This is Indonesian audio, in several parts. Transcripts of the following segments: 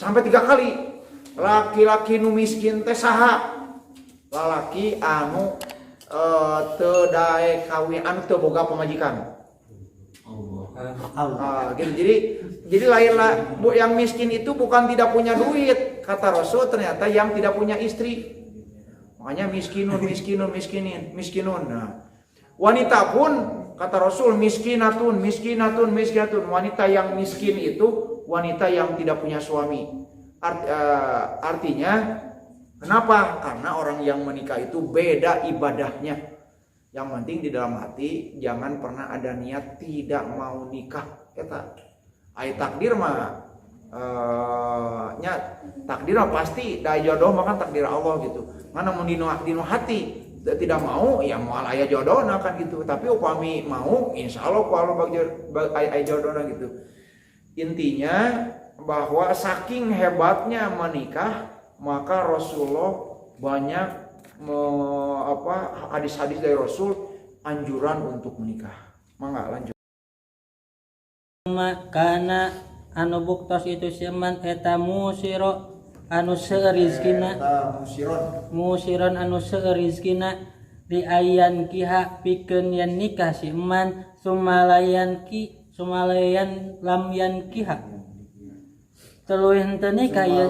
sampai 3 kali. Laki-laki nu miskin teh saha? Lalaki anu teu daek kawin, anu teu boga pamajikan. Gitu. Jadi lain lah, yang miskin itu bukan tidak punya duit, kata Rasul, ternyata yang tidak punya istri. Makanya miskinun. Nah, wanita pun kata Rasul miskinatun. Wanita yang miskin itu wanita yang tidak punya suami. Artinya kenapa? Karena orang yang menikah itu beda ibadahnya. Yang penting di dalam hati jangan pernah ada niat tidak mau nikah. Kata ai takdir mah takdir mah pasti da jodoh mah kan takdir Allah gitu. Mana mun dino hati tidak mau ya moal aya jodohna kan gitu. Tapi upami mau insyaallah ku Allah bagi jodohna gitu. Intinya bahwa saking hebatnya menikah, maka Rasulullah banyak hadis-hadis dari Rasul anjuran untuk menikah. Mangga lanjut. Karena anu buktos itu seman eta musiro anu seurizkina musiron anu seurizkina di ayan kiha pikeun yen nikah si eman sumalayan lam yan kiha tuluy henteu nikah ieu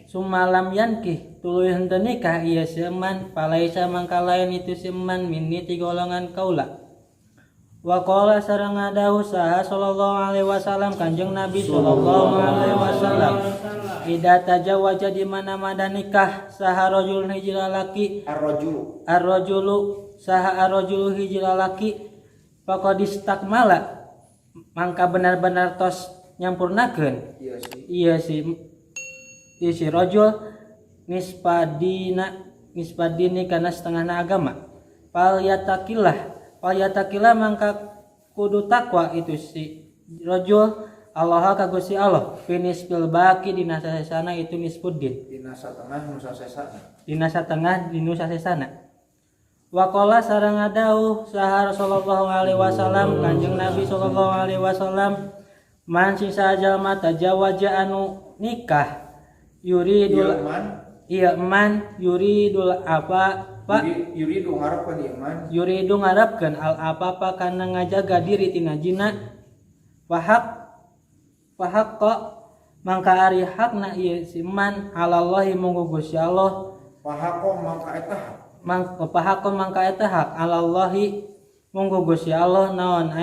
sumalam yanki tuluy henteu nikah ieu si eman palaisa mangka lain itu si eman minni ti golongan kaula. Wa qala sareng ngadawuh saha sallallahu alaihi wasallam Kanjeng Nabi sallallahu alaihi wasallam idza tajawaja di mana-mana nikah saha rajulun hiji lalaki ar-rajulu saha ar-rajulu hiji lalaki faqad istakmala mangka benar-benar tos nyampurnakeun iya si rajul nispadini kana setengahna agama fal yatakillah mangka kudu takwa itu si rajul Allah ka Gusti Allah finis bil baqi dina sasana itu nispuddin dina satengah nusa sesana wa qala sareng ngadauh saha sallallahu alaihi wasallam Kanjeng Nabi sallallahu alaihi wasallam man sisa jalma tajawaja anu nikah yuridul yuridu ngarapkeun al apa kana ngajaga diri tina jina fahaqqa mangka ari hakna ieu siman halallahi munggu Gusti Allah fahaqqa mangka eta hak halallahi munggu Gusti Allah naon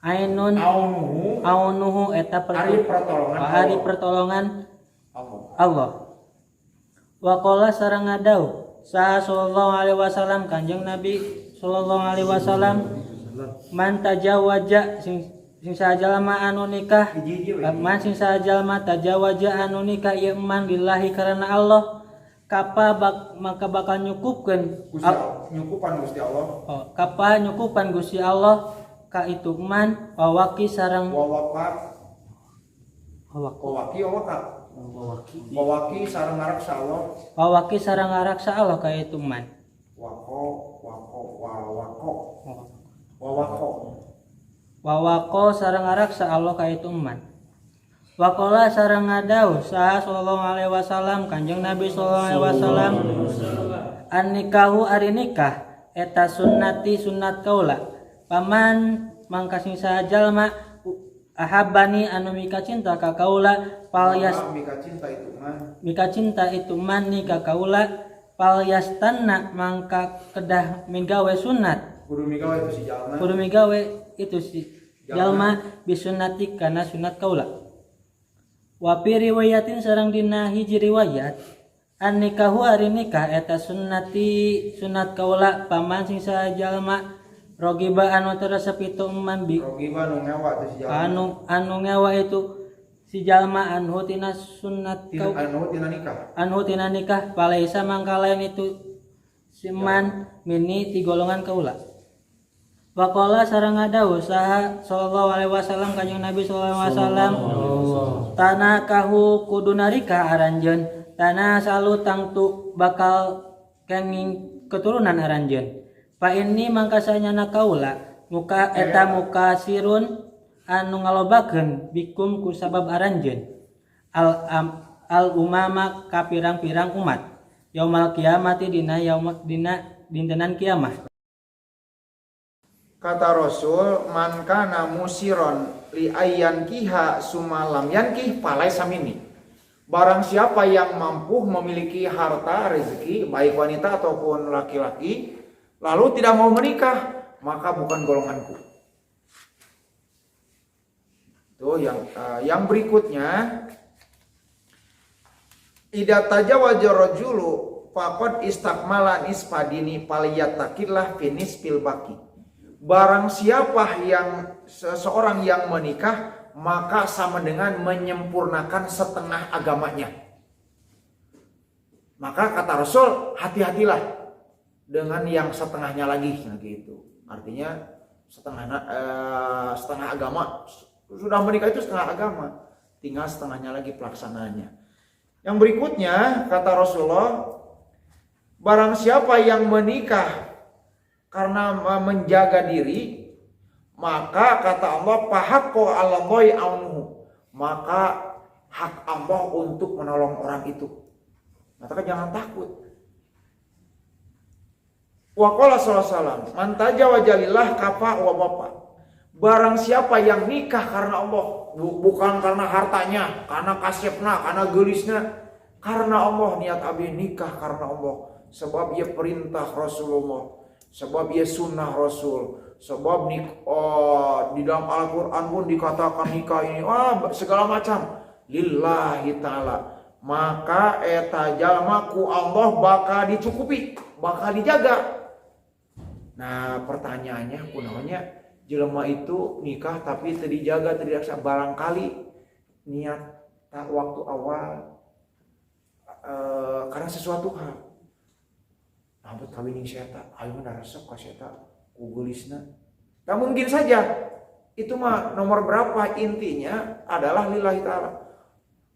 ainun aunuhu eta pertolongan Allah. Wa qala sareng ngadauh saha sallallahu alaihi wasallam Kanjeng Nabi sallallahu alaihi wasallam man tajawaja sing sajalma anu nikah man sing sajalma tajawaja anu nikah ieu man billahi karena Allah maka bakal nyukupkeun Gusti Allah. Kapa nyukupan Gusti Allah ka itu man wawaki sareng wawaki sareng ngaraksa Allah. Wawaki sareng ngaraksa Allah ka itu man. Wawako sareng ngaraksa Allah ka itu man. Waqala sareng ngadauh saha sallallahu alaihi wasallam Kanjeng Nabi sallallahu alaihi wasallam an nikahu ari nikah eta sunnati sunnat kaula. Paman mangka sing sajalma ahabani anu mika cinta ka kaula palyas mika cinta itu man ni ka kaula palyastanna mangka kedah migawe sunat kudu migawe itu si jalma bisunnati kana sunat kaula wa fi riwayatin sareng dina hiji riwayat an nikahu ari nikah eta sunnati sunat kaula paman sing sajalma rogiba anu teresep itu man bi rogiba anu ngewa itu si jalma anu ngewa itu si jalma anhu tina sunnat kau anhu tina nikah palaisa mangka lain itu siman mini ti golongan kaula wa qala sareng ngadauh saha sallallahu alaihi wasallam Kanjeng Nabi sallallahu alaihi wasallam tanah kahu kudu narika aranjeun tanah salu tangtu bakal kenging keturunan aranjeun. Pa ini mangka sanyana kaula muka eta muka sirun anu ngalobakeun bikum ku sabab aranjeun al umama ka pirang-pirang umat yaumal kiamati dina dintenan kiamah. Kata Rasul, man kana musiron li ayyan kiha sumalam yankih palai samini. Barang siapa yang mampu memiliki harta rezeki baik wanita ataupun laki-laki lalu tidak mau menikah, maka bukan golonganku. Tuh yang berikutnya, idza tajawaja rajulu faqad istakmala nisfadini falyattaqillah fi nisfil baqi. Barang siapa yang seseorang yang menikah maka sama dengan menyempurnakan setengah agamanya. Maka kata Rasul, hati-hatilah dengan yang setengahnya lagi, gitu. Artinya setengah agama, sudah menikah itu setengah agama, tinggal setengahnya lagi pelaksanaannya. Yang berikutnya kata Rasulullah, barang siapa yang menikah karena menjaga diri, maka kata Allah, fahaqqo 'alallahi aunuhu, maka hak Allah untuk menolong orang itu. Maka jangan takut. Wa qala sallallahu alaihi wasallam, man tajawaja lillah kafa wa bapa. Barang siapa yang nikah karena Allah, bukan karena hartanya, karena kasepna, karena gelisna, karena Allah, niat abdi nikah karena Allah, sebab ia perintah Rasulullah, sebab ia sunnah Rasul, sebab di dalam Al-Quran pun dikatakan nikah ini segala macam lillahi ta'ala, maka eta jalma ku Allah bakal dicukupi, bakal dijaga. Nah pertanyaannya kunaonnya, jelema itu nikah tapi teu dijaga, teu diraksa, barangkali niat tak waktu awal karena sesuatu hal. Abot kawin jeung eta, ayo mah resep ka eta ku geulisna. Tak mungkin saja. Itu mah nomor berapa, intinya adalah lillahi ta'ala.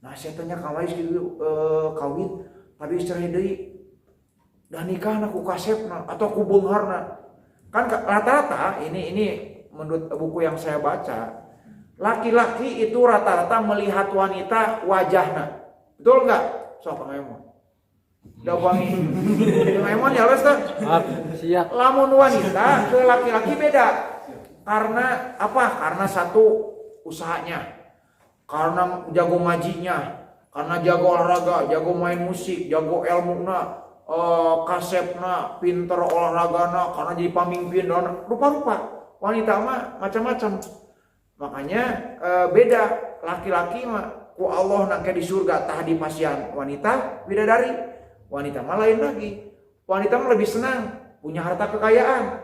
Nah, setanya kawin gitu kawin tapi cerai deui. Dan nikahna ku kasepna atau ku beungharna. Kan rata-rata ini menurut buku yang saya baca, laki-laki itu rata-rata melihat wanita wajahna. Betul enggak? Sok ngomong. Udah wangi. Memang ya wes Siap. Lamun wanita ke laki-laki beda. Karena apa? Karena satu usahanya, karena jago ngajinya, karena jago olahraga, jago main musik, jago ilmuna, kasepna, pinter olahragana, karena jadi pamimpin dan rupa-rupa. Wanita mah macam-macam. Makanya beda. Laki-laki mah ku Allah nangke di surga tah di pasian, wanita bidadari. Wanita mah lain lagi. Wanita mah lebih senang punya harta kekayaan.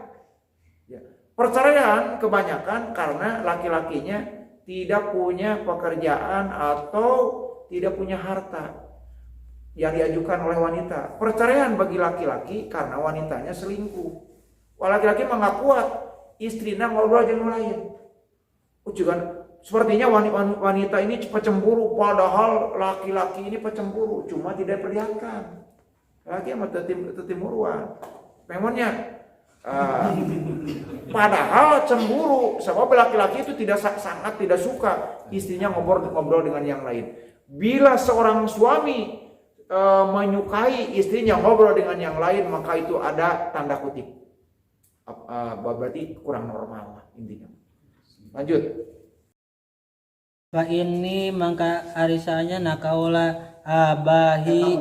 Ya. Perceraian kebanyakan karena laki-lakinya tidak punya pekerjaan atau tidak punya harta yang diajukan oleh wanita. Perceraian bagi laki-laki karena wanitanya selingkuh. Laki-laki mah nggak kuat, istrinya ngobrol jeung lain. Sepertinya wanita ini pecemburu, padahal laki-laki ini pecemburu, cuma tidak diperlihatkan. Lagi sama tetimuruan. Memangnya padahal cemburu, sebab laki-laki itu sangat tidak suka istrinya ngobrol dengan yang lain. Bila seorang suami menyukai istrinya ngobrol dengan yang lain, maka itu ada tanda kutip. Berarti kurang normal intinya. Lanjut. Fa ini mangka arisanya nakaula abahi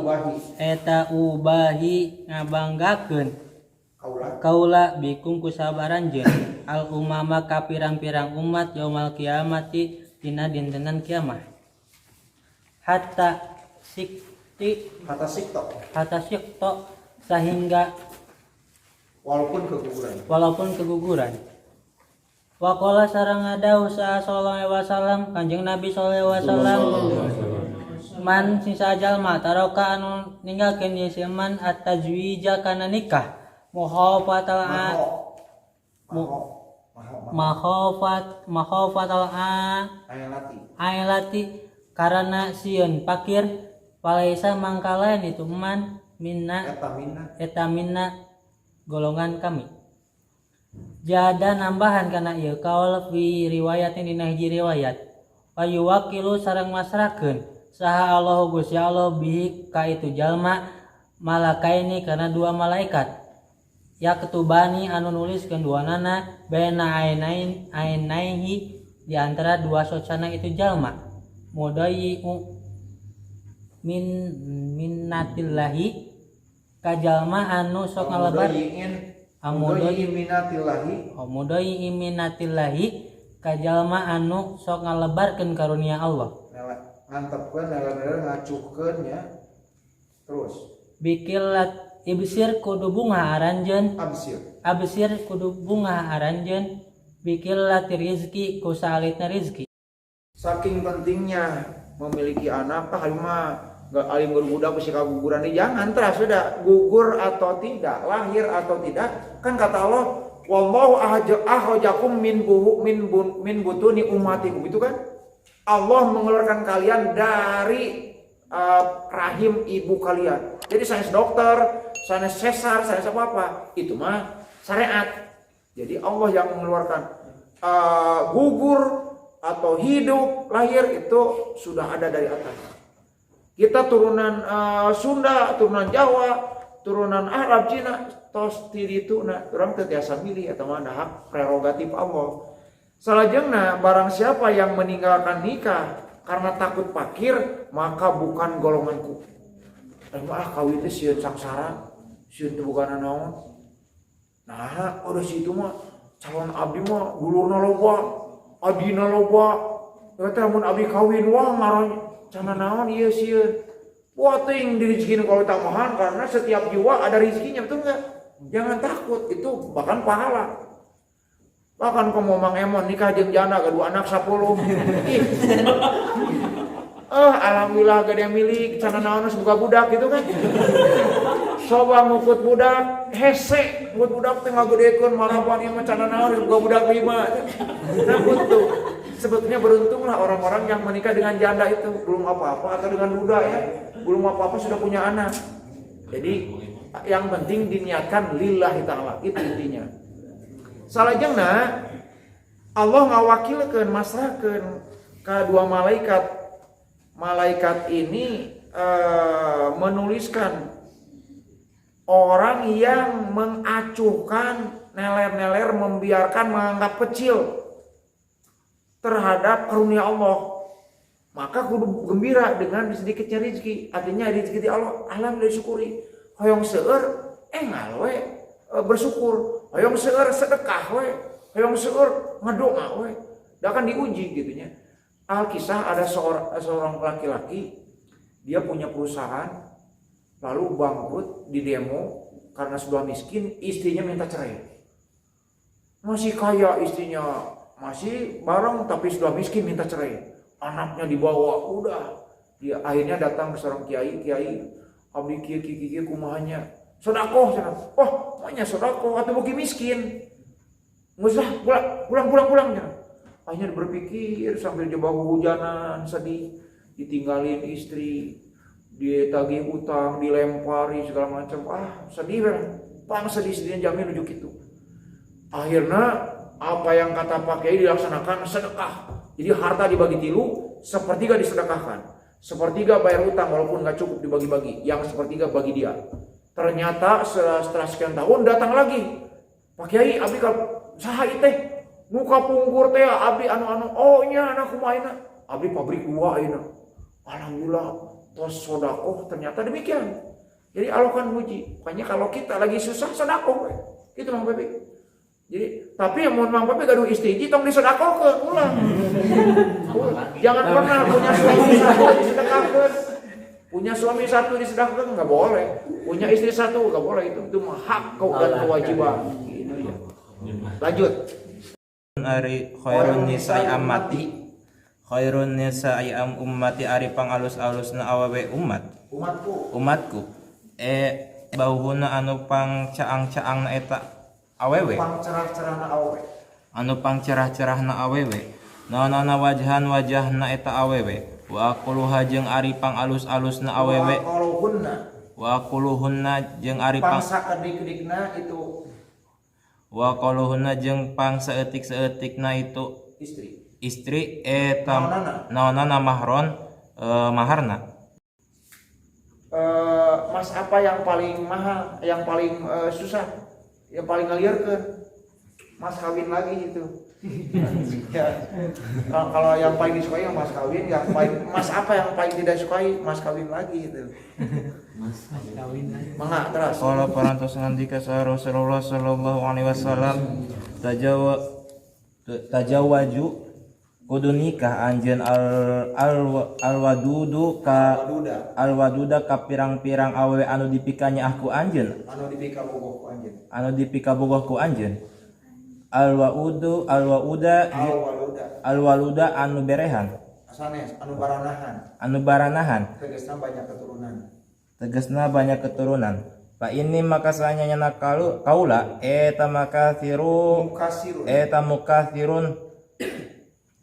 eta ubahi ngabanggakeun kaula bikum kusabaran jeung al umama ka pirang-pirang umat yaumal kiamati dina dintenan kiamat. Hatta sikto sehingga walaupun keguguran. Wa qala sareng ngadawu sallallahu alaihi wasallam Kanjeng Nabi sallallahu alaihi wasallam, man sing sajalma taroka anu ninggalkeun ieu seman at-tajwija kana nikah muhafatal ailati karena sieun pakir palaisa mangkalain itu man minna eta minna golongan kami. Jada nambahan kana ieu kaul fi riwayatin dina hiji riwayat. Payuwakilu sareng masrakeun saha Allah Gusti Allah bihi ka itu jalma malakaini kana dua malaikat. Ya ketubani anu nuliskeun duanana baina ainaihi di antara dua socana itu jalma. Mudai minnatillahi ka jalma anu sok ngalebar mudai minatillahi ka jalma anu sok ngalebarkeun karunia Allah. Ngantepkeun ngacuhkeun ya. Terus Bikilat ibsir kudu bunga aranjeun absir kudu bunga aranjeun bikilat rizki ku salitna rizki. Saking pentingnya memiliki anak tah mah alim budak bisi kaguguran jangan terus sudah gugur atau tidak, lahir atau tidak, kan kata Allah wallahu ahjakum min butuni ummatikum, itu kan Allah mengeluarkan kalian dari rahim ibu kalian. Jadi sains dokter, sains sesar, sains apa itu mah syariat. Jadi Allah yang mengeluarkan gugur atau hidup, lahir itu sudah ada dari atas. Kita turunan Sunda, turunan Jawa, turunan Arab, Cina, tos tirituna, orang teu tiasa milih eta mah hak prerogatif Allah. Salajengna barang siapa yang meninggalkan nikah karena takut fakir, maka bukan golonganku. Kawin teh sieun saksara, sieun teu bukan naon. Nah, udah situ mah calon abdi mah dulurna loba, abdina loba. Eta mun abdi kawin wah ngaran cana naon ieu sieun. Wah teuing dirizkina kalau tamahan karena setiap jiwa ada rezekinya, betul enggak? Jangan takut, itu bahkan pahala. Bahkan kamu Mang Emon nikah jeung janda kedua anak 10. Alhamdulillah gede milik cana naon buka budak gitu kan. Coba ngukut budak hese, ngukut budak teh ngagedekeun marapan ieu mah cana naon buka budak 5. Nah betul. Sebetulnya beruntunglah orang-orang yang menikah dengan janda itu, belum apa-apa, atau dengan duda ya, belum apa-apa sudah punya anak. Jadi yang penting diniatkan lillahi ta'ala, itu intinya. Salajengna Allah ngawakilkeun masrahkeun ka dua malaikat. Malaikat ini menuliskan orang yang mengacuhkan, neler-neler, membiarkan, menganggap kecil terhadap karunia Allah, maka kudu gembira dengan sedikitnya rezeki. Artinya rezeki di Allah, alhamdulillah syukuri. Hoyong seueur we bersyukur, hoyong seueur sedekah we, hoyong seueur ngadoa we. Da kan diuji gitunya. Alkisah ada seorang laki-laki, dia punya perusahaan lalu bangkrut di demo karena sudah miskin, istrinya minta cerai. Masih kaya istrinya, masih bareng tapi sudah miskin minta cerai. Anaknya dibawa, udah dia akhirnya datang ke seorang kiai, abdi kiai kumahanya sedekah cenah. Oh maunya sedekah atau bagi miskin, nggak usah pulang cenah. Akhirnya berpikir sambil coba hujanan, sedih, ditinggalin istri, ditagih utang, dilempari segala macam. Sedih kan, sedih jamin ujuk itu. Akhirnya apa yang kata Pak Kiai dilaksanakan sedekah. Jadi harta dibagi 3, sepertiga disedekahkan, sepertiga bayar utang walaupun nggak cukup dibagi-bagi, yang sepertiga bagi dia. Ternyata setelah sekian tahun datang lagi, Pak Kiai abdi saha teh muka pungkur teh abdi anu oh nya anak kumaha abdi pabrik 2 ayeuna. Alhamdulillah tos sedekah ternyata demikian. Jadi Allah kan muji. Makanya kalau kita lagi susah sedekah gitu Mang Bebe. Jadi, tapi yang mau Mang Pepe gaduh istri, tong disedekahkeun ulang. Jangan pernah punya suami satu disedekahkeun. Punya suami satu disedekahkeun enggak boleh. Punya istri satu enggak boleh, itu mah hak dan kewajiban. Gitu ya. Lanjut. Ari khairun nisa'i ammati. Khairun nisa'i ummati ari pangalus-alusna awewe umatku. Bauhuna anu pang caang-caangna eta awewe anu pang cerah-cerahna awewe naonana wajahna eta awewe wa aquluha jeung ari pang alus-alusna awewe wa aquluhunna jeung ari pang sakedik-kedikna itu wa qaluhunna jeung pang saeutik-saeutikna itu istri eta naonana mahron maharna. Mas apa yang paling mahal, yang paling susah, yang paling ngaliarkeun? Mas kawin lagi itu. Ya. Kalau yang paling disukai yang mas kawin, yang paling mas apa yang paling tidak disukai? Mas kawin lagi itu. Mas kawin lagi. Mangga terus. Qala parantos ngandika sa Rasulullah sallallahu alaihi wasallam tajawaju kudu nikah anjeun alwadudu ka pirang-pirang awewe anu dipikanya aku anjeun anu dipika bogoh ku anjeun alwaluda anu berehan sanes anu baranahan tegesna banyak keturunan Pak ini maka sanyana kaula eta mukathirun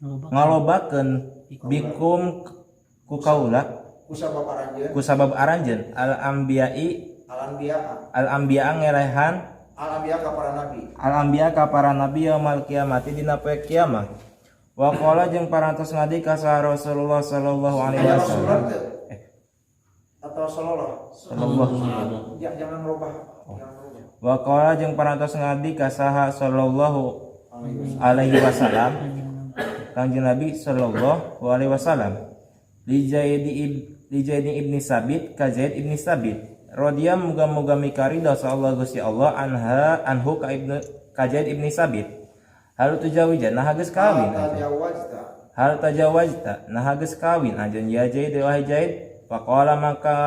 ngalobakeun bikum ku kaula kusabab aranjeun al anbiya ngelehan al anbiya ka para nabi yaumil kiamati dina poe kiamat wa qala jeung parantos ngadi ka Rasulullah sallallahu alaihi wasallam atau sallallahu jangan merubah wa qala jeung parantos ngadi ka sallallahu alaihi wasallam Kanjeng Nabi sallallahu alaihi wasallam li Zaid ibni Sabit ka Zaid ibni Sabit radhiya muga-muga mikarida sallallahu Gusti Allah anhu ka Zaid ibni Sabit hal tujawijan nah geus kawin hal tajawazta nah geus kawin anjeun ya Zaid wahai Zaid faqala maka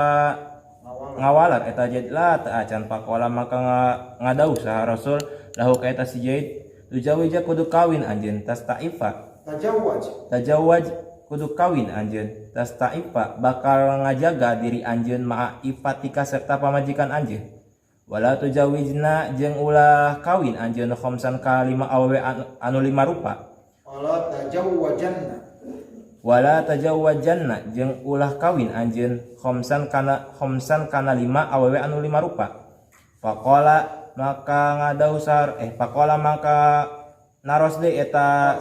ngawalat eta Zaid la ta acan faqala maka ngadauh saha Rasul lahu ka eta si Zaid tujawija kudu kawin anjeun tastaifa tajawaj kudu kawin anjeun tastaifa bakal ngajaga diri anjeun ma'a ifatika serta pamajikan anjeun wala tujawijna jeung ulah kawin anjeun khamsan ka 5 awewe anu 5 rupa wala tajawwajanna jeung ulah kawin anjeun khamsan kana 5 awewe anu 5 rupa faqala maka maka naros deui eta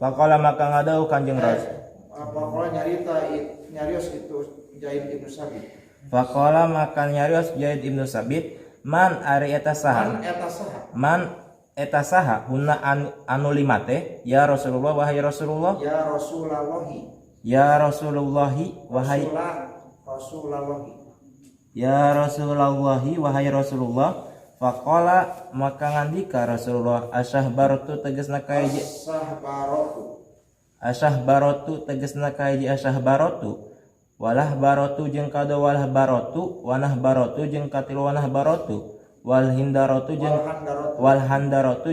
faqala maka ngadauh Kanjeng Rasul faqala nyarios itu Zaid ibnu Sabit faqala maka nyarios Zaid ibnu Sabit man ari eta saha man eta saha hunna anu 5 teh ya Rasulullah wahai Rasulullah ya Rasulullah wahai ya Rasulullah wahai Rasulullah faqala maka ngandika Rasulullah asyahbaratu tegasna kaiji asyahbaratu tegasna kaiji asyahbaratu walah baratu jeung kada walah baratu wanah baratu jeung katilu wanah baratu wal hindaratu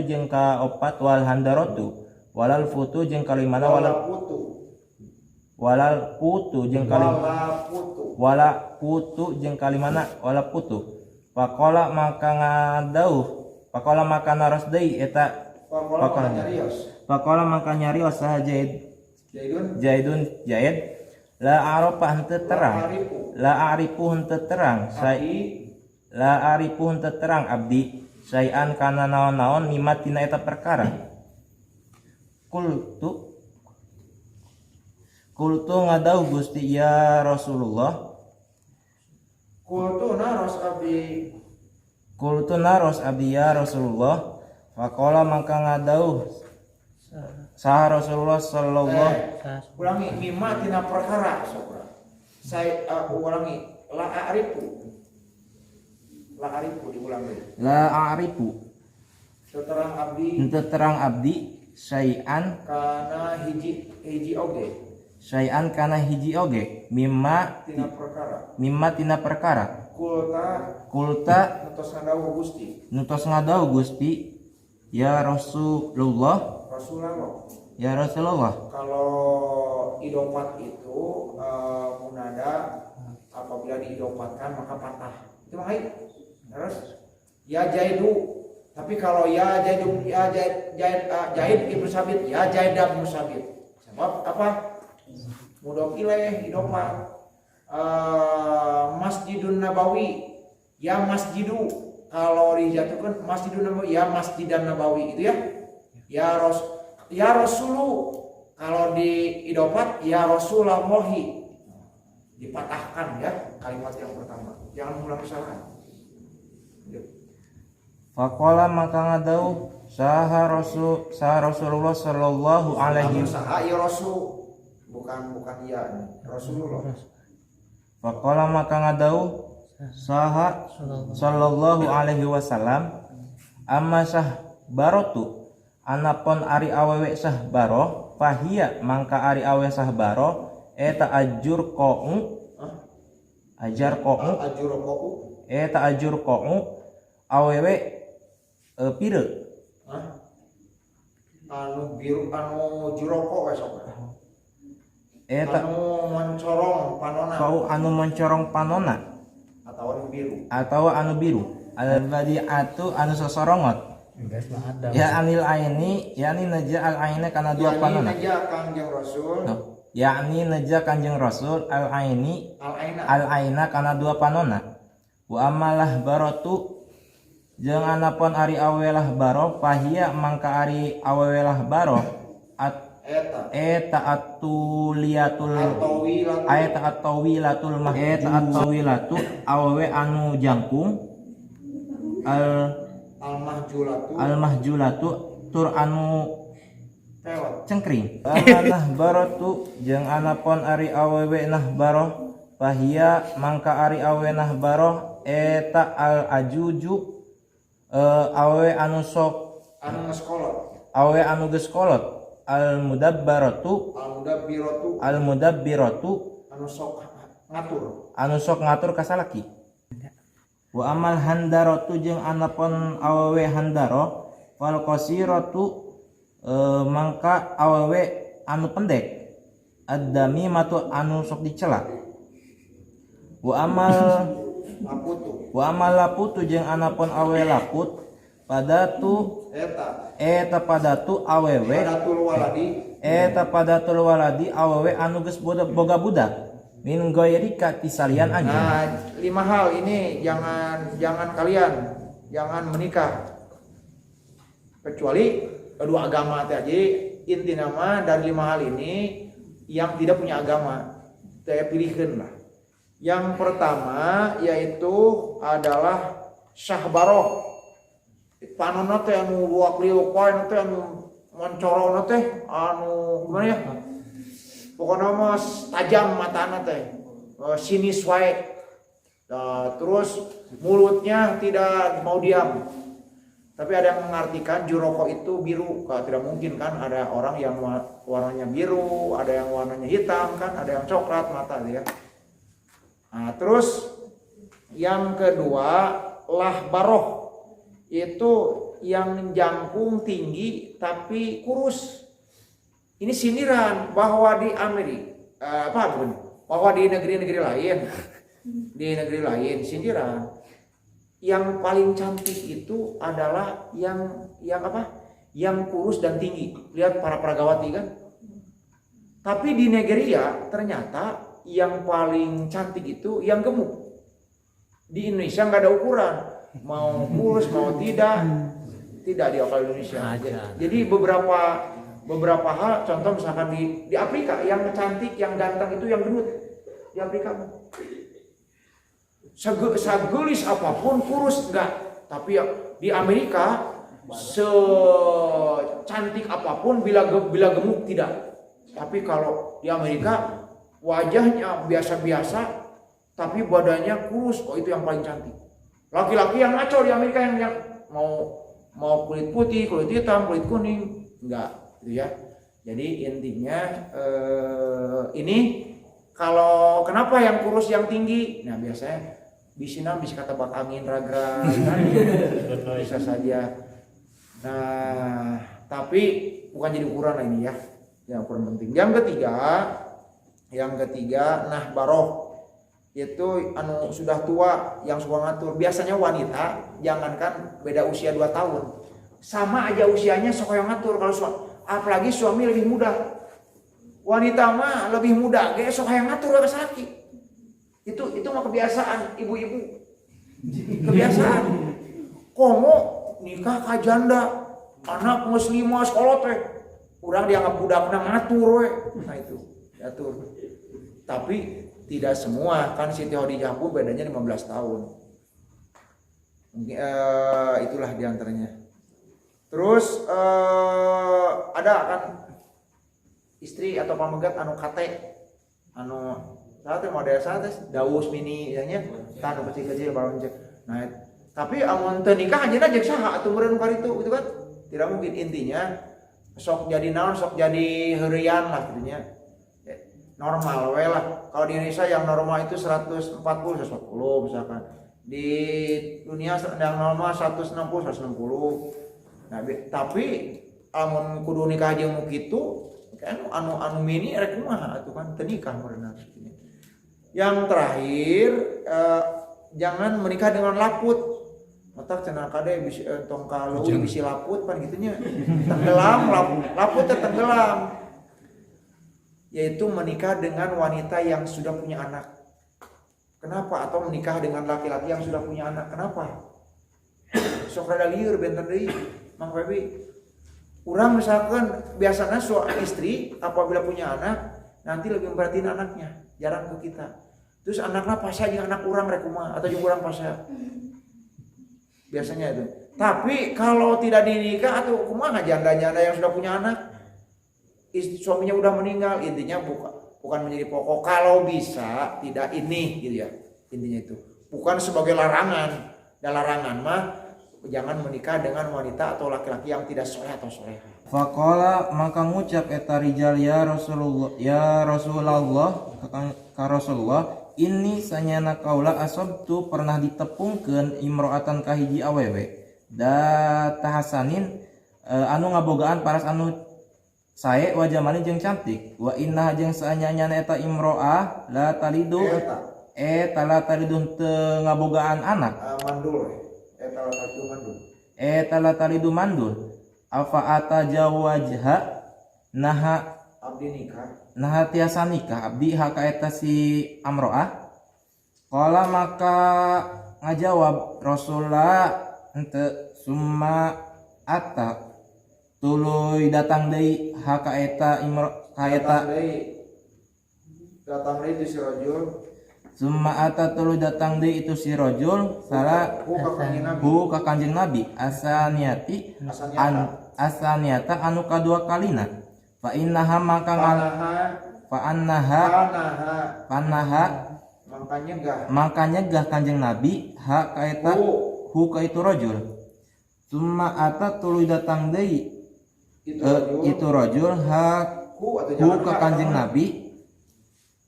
jeung ka opat wal handaratu walal futu jeung kalimana walal putu jeung kalimana wala putu jeung kalimana wala putu Pakola maka naros deui eta pakola maka nyarios saha Zaid la arafah henteu terang la arifu henteu terang abdi sayan kana naon-naon mimma tina eta perkara kultu ngadauh Gusti ya Rasulullah Kultu naros abdi ya Rasulullah faqala maka ngadauh saha Rasulullah sallallahu ulangi mimma tina perkara saya ulangi la a'rifu diulang deui la a'rifu teu terang abdi sayan kana hiji oge sayan kana hiji oge mimma tina perkara kulta nutos ngadauh Gusti ya Rasulullah kalau idopat itu munada apabila diidopatkan maka patah itu makanya terus ya Zaidu tapi kalau ya Zaidu ya Zaid ibnu Sabit ya Zaid ibnu Sabit sebab apa mudhof ilaih idopat Masjidun Nabawi ya Masjidu kalau dijatuhkan Masjidun Nabawi ya Masjidan Nabawi itu ya. Ya Rasulu, kalau di idofat ya Rasulullahi, dipatahkan ya kalimat yang pertama, jangan mengulang kesalahan. Faqala maka ngadau saha Rasulullah sallallahu alaihi Saha ya Rasul, bukan ya Rasulullah. Faqala maka ngadau saha sallallahu alaihi wasallam amma sahbaratu anapun ari awewe sahbaro fahiya mangka ari awe sahbaro eta ajur qau ajar qau eta ajur qau awewe pire anu biru anu juroko esok eta anu mencorong panona kau anu mencorong panona atau anu biru al-badi'atu anu sosorongot ya anil aini yani naja al aina kana dua panona naja Kanjeng Rasul yakni naja Kanjeng Rasul al aini al aina kana dua panona wa amalah baratu jeung anapun ari awelah baro fahia mangka ari awelah baro eta atuliatul eta atawilatul mah eta atawilatu awewe anu jangkung al mahjulatu tur anu cengkring nah baratu jeung anapun ari awewe nah baro fahia mangka ari awewe nah baro eta al ajuju awewe anu sok anu ngeskolot awewe anu geus kolot al mudabbiratu anu sok ngatur kasalaki wa amal handaratu jeung anapun awewe handaro fal qasiratu mangka awewe anu pendek ad-dami matu anu sok dicela wa amal laputu jeung anapun awewe laput padatu eta padatu awewe eta padatul waladi awewe anu geus boga budak min gairika tisalian anjeun. Nah, 5 hal ini jangan kalian jangan menikah kecuali kedua agama teh. Jadi inti nama dari 5 hal ini yang tidak punya agama saya pilihkan lah. Yang pertama yaitu adalah syahbaroh. Panonna teh anu luak-liuk wae teh anu mencorona teh anu gimana ya? Pokoknya mas tajam matanya teh, sinis wae. Terus mulutnya tidak mau diam. Tapi ada yang mengartikan juroko itu biru. Tidak mungkin kan ada orang yang warnanya biru, ada yang warnanya hitam kan, ada yang coklat mata dia. Nah, terus yang kedua lahbaroh itu yang jangkung tinggi tapi kurus. Ini sindiran bahwa di Amerika bahwa di negeri-negeri lain sindiran yang paling cantik itu adalah yang kurus dan tinggi. Lihat para pragawati kan. Tapi di Nigeria ternyata yang paling cantik itu yang gemuk. Di Indonesia nggak ada ukuran, mau kurus mau tidak di Indonesia. Jadi beberapa hal, contoh misalkan di Afrika yang cantik, yang ganteng itu yang gendut di Afrika. Segelis apapun kurus enggak, tapi di Amerika secantik apapun bila gemuk tidak. Tapi kalau di Amerika wajahnya biasa-biasa tapi badannya kurus, itu yang paling cantik. Laki-laki yang ngaco di Amerika yang mau kulit putih, kulit hitam, kulit kuning enggak. Gitu ya. Jadi intinya ini kalau kenapa yang kurus yang tinggi? Nah biasanya bisa kata bak angin ragra kan? Bisa saja. Nah tapi bukan jadi ukuran lah ini ya. Yang kurang penting. Yang ketiga nah baroh itu anu sudah tua yang suka ngatur. Biasanya wanita jangankan beda usia 2 tahun, sama aja usianya sok yang ngatur. Kalau apalagi suami lebih muda, wanita mah lebih muda, sok yang ngatur ke laki. Itu mah kebiasaan ibu-ibu, kebiasaan. komo nikah ka janda anak muslimah sekolah teh urang dianggap budakna ngatur we. Nah itu diatur. Tapi tidak semua, kan Siti Khadijah pun bedanya 15 tahun. Itulah diantaranya. Terus ada kan istri atau pamegat anu kate anu saat model saat daus mini nya tanu kecil-kecil balon cek. Nah, tapi amun teu nikah anjeunna jeung saha atuh meureun karitu gitu kan. Tidak mungkin, intinya sok jadi naon, sok jadi heureyan lah gitunya. Normal we lah. Kalau di Indonesia yang normal itu 140 140 misalkan. Di dunia yang normal 160 160. Nah, tapi amun kudu nikah jeung mu kitu kan anu mini rek kumaha atuh kan teu nikah meureunna. Yang terakhir jangan menikah dengan laput. Otak cenah kade bisi tong kaleuwih bisi laput pan gitunya. Tenggelam laput tenggelam. Yaitu menikah dengan wanita yang sudah punya anak. Kenapa? Atau menikah dengan laki-laki yang sudah punya anak. Kenapa? Sok rada lieur benten deui, Mang Febi. Urang misalkan biasanya suami istri apabila punya anak nanti lebih memperhatiin anaknya, jarang ke kita. Terus anaknya pas aja anak urang rek kumaha atau jeung urang pas biasanya itu. Tapi kalau tidak dinikah atau kumaha janda-janda yang sudah punya anak, suaminya udah meninggal, intinya bukan menjadi pokok. Kalau bisa tidak ini gitu ya, intinya itu bukan sebagai larangan. Dan larangan mah jangan menikah dengan wanita atau laki-laki yang tidak soleh atau soleha. Faqala maka ngucap eta rijal ya Rasulullah ka Rasulullah, ini sanyana kaula asabtu pernah ditepungkeun imro'atan kahiji awewe da tahasanin anu ngabogaan paras anu sae wajamani jeung cantik wa inna jeung saanyana eta imro'ah la talidu la talidu teu ngabogaan anak Mandul la talidu mandul afa atajawajha naha abdi nikah nah tiasa nikah abdi haka eta si amro'ah. Qala maka ngajawab Rasulullah henteu summa ata tuluy datang deui haka eta datang deui si rajul summa ata tuluy datang deui itu si rajul sala ka Kanjeng Nabi asaniata anu kadua kalina fa innaha maka panaha maka nyegah Kanjeng Nabi ha kaeta hu ka itu rajul. Summa ata tuluy datang deui itu rajul ha hu ka Kanjeng Nabi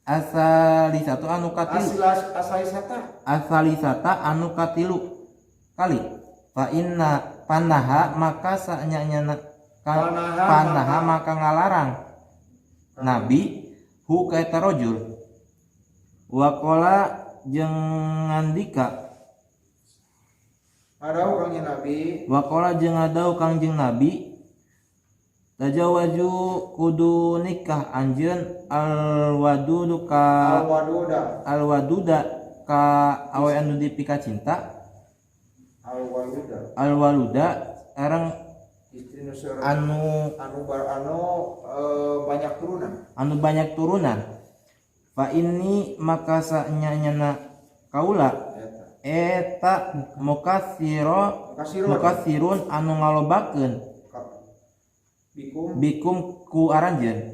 asalisatu anu katilu asalisata anu katilu kali fa inna panaha maka sanyana panaha maka ngalarang Nabi hu ka eta rajul. Waqala jeung ngandika adau Kanjeng Nabi waqala jeung adau Kanjeng Nabi tajawaju kudu nikah anjeun alwaduda ka awe anu dipika cinta alwaluda sareng istri anu banyak turunan fa ini maka sanyana kaula eta mukasirun anu ngalobakeun bikum ku aranjeun